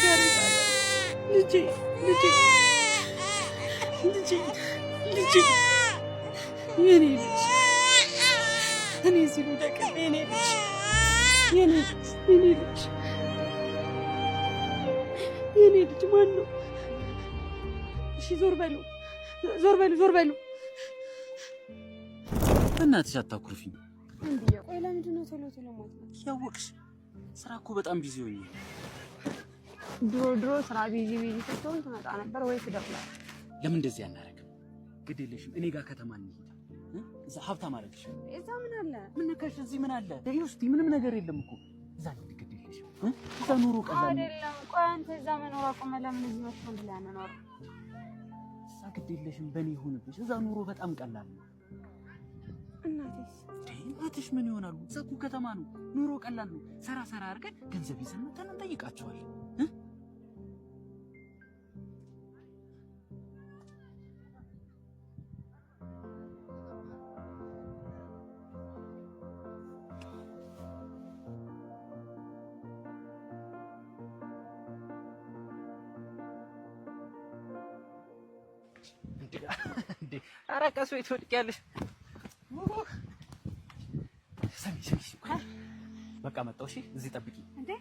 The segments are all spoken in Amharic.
ጋር ልጄ የኔ ልጅ እኔ ሲሉ ደቀ የኔ ልጅ ማን ነው? እሺ ዞር በሉ። በእናትሽ አታኩርፊኝ። እንዴ ቆይ ለምንድን ነው ቶሎ ማለት ነው? ያወቅሽ ስራ እኮ በጣም ቢዚ ሆኜ። ድሮ ስራ ቢዚ ስትሆን ትመጣ ነበር ወይ ትደውላለህ? ለምን እንደዚህ አናረግም? ግድ የለሽም እኔ ጋር ከተማ እንሂድ። እዛ ሀብታም አደረግሽ። እዛ ምን አለ? ምን ነካሽ? እዚህ ምን አለ? ውስጥ ምንም ነገር የለም እኮ። እዛ እንሂድ። ግድ የለሽም እዛ ኑሮ ቀላል አይደለም። ቆይ አንተ እዛ መኖር አቁመህ ለምን እዚህ መጥቶ እንድላ መኖር? እዛ ግድ የለሽም በእኔ ይሁንብሽ። እዛ ኑሮ በጣም ቀላል ነው። እናትሽ ምን ይሆናሉ? እዛ እኮ ከተማ ነው፣ ኑሮ ቀላል ነው። ሰራ አድርገን ገንዘብ ይዘን መተን እንጠይቃቸዋለን። ኧረ ቀስ በይ ትወድቂያለሽ። ሰሚ በቃ መጣሁ። እሺ እዚህ ጠብቂ። እንዴ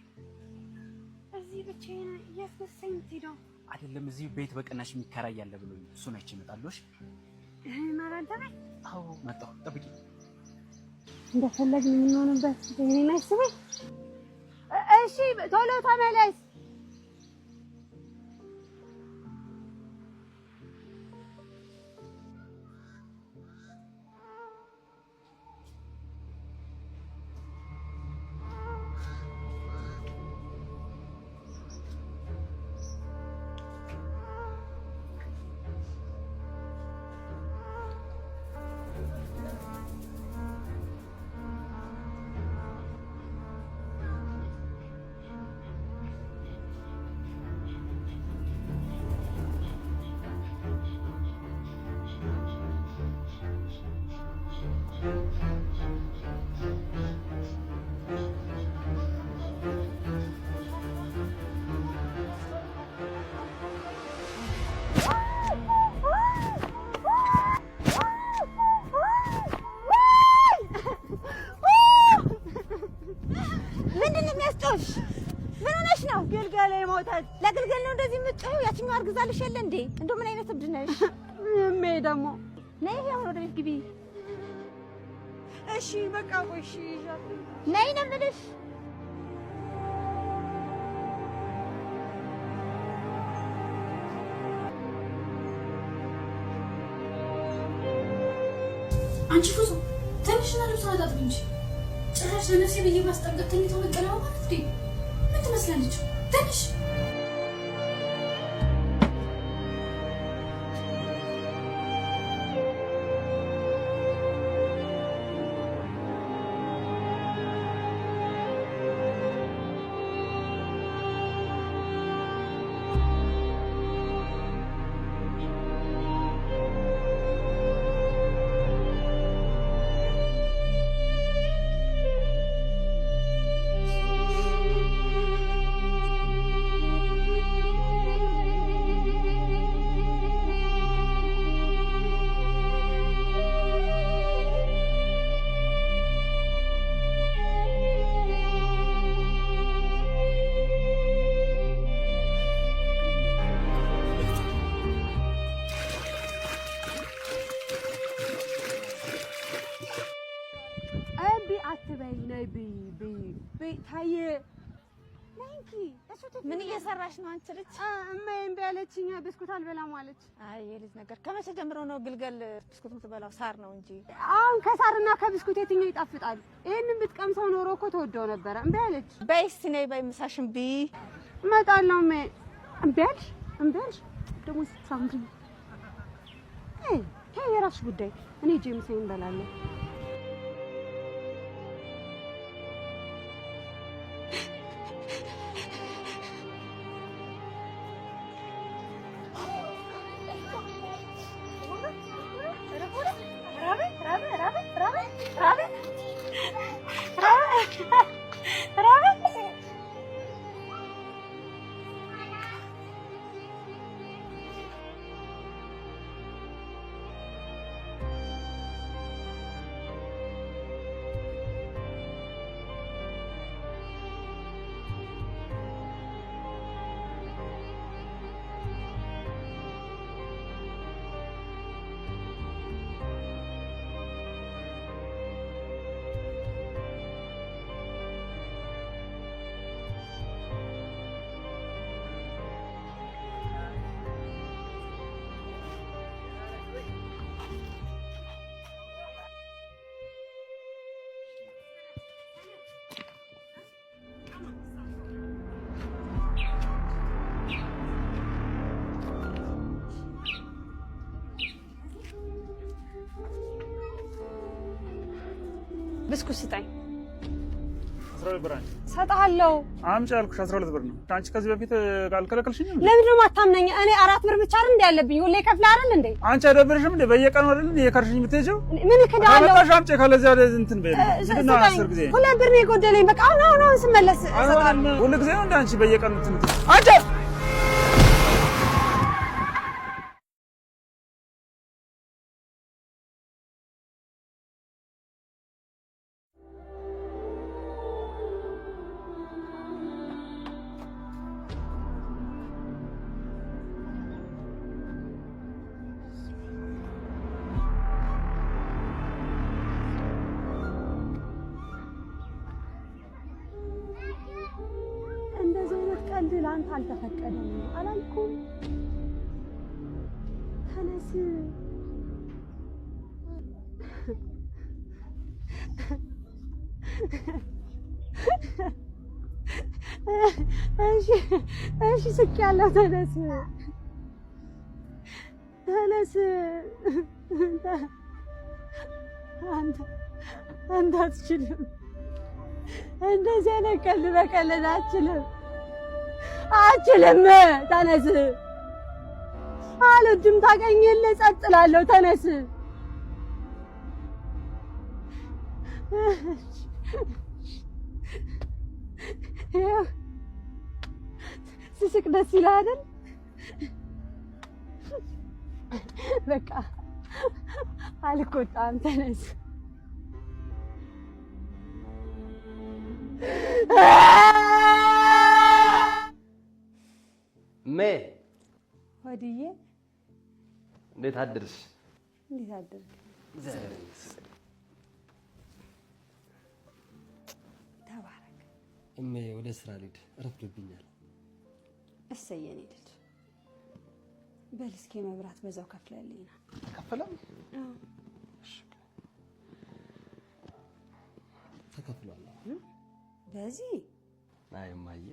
እዚህ ብቻዬን እያስመሰለኝ የምትሄደው አይደለም? እዚህ ቤት በቅናሽ የሚከራይ ያለ ብሎኝ እሱን አይቼ እመጣለሁ። እሺ ማለት ነው? አዎ መጣሁ፣ ጠብቂ። እንደፈለግን የምንሆንበት ይሄን አይስበኝ። እሺ ቶሎ ተመለስ። ምን ሆነሽ ነው? ግልገሌ ሞተች። ለግልገል ነው እንደዚህ የምትጮው? ያቺኛው አርግዛልሽ የለ እንዴ? እንደው ምን አይነት እብድ ነሽ? እሜ ደግሞ ነይ አሁን ወደ ቤት ግቢ። እሺ በቃ ቆይ እሺ ነይ ነው የምልሽ። አንቺ ብዙ ትንሽና ልብስ አጣጥቢ እንጂ ጭራሽ ለነፍሴ ብዬ ማስጠንቀቅ ተኝቶ መቀለዋ ማለት እንዴ? ምን ትመስላለች? ትንሽ ምን እየሰራሽ ነው አንቺ ልጅ? እማዬም ቢያለችኝ ብስኩት አልበላም አለች። አይ የልጅ ነገር ከመቼ ጀምሮ ነው ግልገል ብስኩት የምትበላው? ሳር ነው እንጂ። አሁን ከሳርና ከብስኩት የትኛው ይጣፍጣል? ይሄንን ብትቀምሰው ኖሮ እኮ ተወደው ነበረ። እምቢ አለች። በይ እስኪ ነይ በይ፣ ምሳሽን ብይ። እመጣለሁ። እምቢ አልሽ ደግሞ ስትሳምሪ። ይሄ የራስሽ ጉዳይ። እኔ ጄምሴን እንበላለን። ብስኩት ስጠኝ። 12 ብር አንቺ እሰጥሃለሁ። አምጪ አልኩሽ 12 ብር ነው። አንቺ ከዚህ በፊት ካልከለከልሽኝ ለምን ነው የማታምነኝ? እኔ 4 ብር ብቻ አይደል እንደ ያለብኝ ሁሌ ከፍላ አይደል እንዴ? አንቺ አይደብርሽም እንዴ? በየቀኑ አይደል እንዴ የከርሽኝ የምትሄጂው? ምን እከዳለሁ? አመጣሽ አምጪ ካለዚያ እንትን በይ። ምንድነው 10 ጊዜ 2 ብር ነው የጎደለኝ። በቃ አሁን ስመለስ እሰጥሃለሁ። ሁሉ ጊዜ ነው እንደ አንቺ በየቀኑ እንትን አንቺ ቀልድ ላንተ አልተፈቀደም አላልኩም? ተነስ። እሺ ስቄያለሁ። ተነስ ተነስ። አንተ አትችልም። እንደዚህ አይነት ቀልድ መቀለድ አትችልም። ተነስ። አልወድም። ታውቀኛለህ። ጸጥ እላለሁ። ተነስ። ስስቅ ደስ ይላል አይደል? በቃ አልቆጣም። ተነስ። ወዲዬ እንዴት አደርሽ? እንዴት አደርክ? ተባረክ። እሜ ወደ ስራ ልሂድ፣ እረፍዶብኛል። እሰይ የኔ ልጅ። በል እስኪ መብራት በዛው ከፍለልኝና። ተከፈለም? እሺ ተከፍሏል። በዚህ አይ እማዬ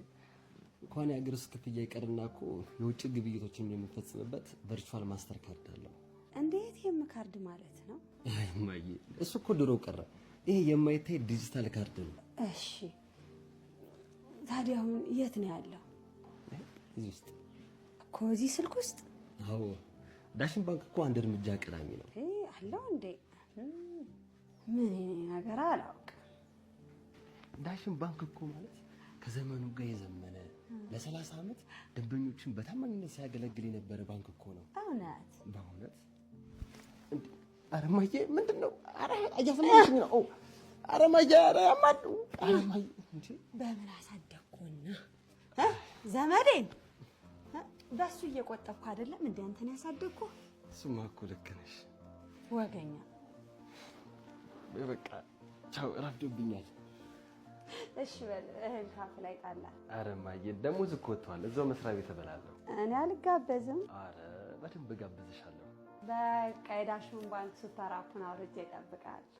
እንኳን የአገር ውስጥ ክፍያ ይቀርና እኮ የውጭ ግብይቶችን የምንፈጽምበት ቨርቹዋል ማስተር ካርድ አለው። እንዴት የምካርድ ማለት ነው? አይ እማዬ እሱ እኮ ድሮ ቀረ። ይሄ የማይታይ ዲጂታል ካርድ ነው። እሺ ታዲያ አሁን የት ነው ያለው? እዚህ ውስጥ እኮ እዚህ ስልክ ውስጥ? አዎ ዳሽን ባንክ እኮ አንድ እርምጃ ቀዳሚ ነው። አለው እንዴ? ምን ነገር አላውቅም። ዳሽን ባንክ እኮ ማለት ከዘመኑ ጋር የዘመነ ለ30 ዓመት ደንበኞችን በታማኝነት ሲያገለግል የነበረ ባንክ እኮ ነው። እውነት? በእውነት እንዴ! ኧረ እማዬ ምንድነው? ኧረ አያፈለግኝ ነው። ኧረ እማዬ ኧረ ያማሉ። ኧረ እማዬ እንዴ! በምን አሳደግኩና ዘመዴን በሱ እየቆጠብኩ አይደለም እንዴ አንተን ያሳደግኩ? እሱማ እኮ ልክ ነሽ። ወገኛ በቃ ቻው፣ እረፍዶብኛል። እሺ በል እህል ካፍ ላይ ጣላ። ኧረ እማዬ ደሞዝ እኮ ወጥቷል። እዛው መስሪያ ቤት እበላለሁ። እኔ አልጋበዝም። ኧረ በደንብ ጋብዝሻለሁ። በቃ የዳሽን ባንክ ሱፐር አፑን አውርጄ እጠብቅሃለሁ።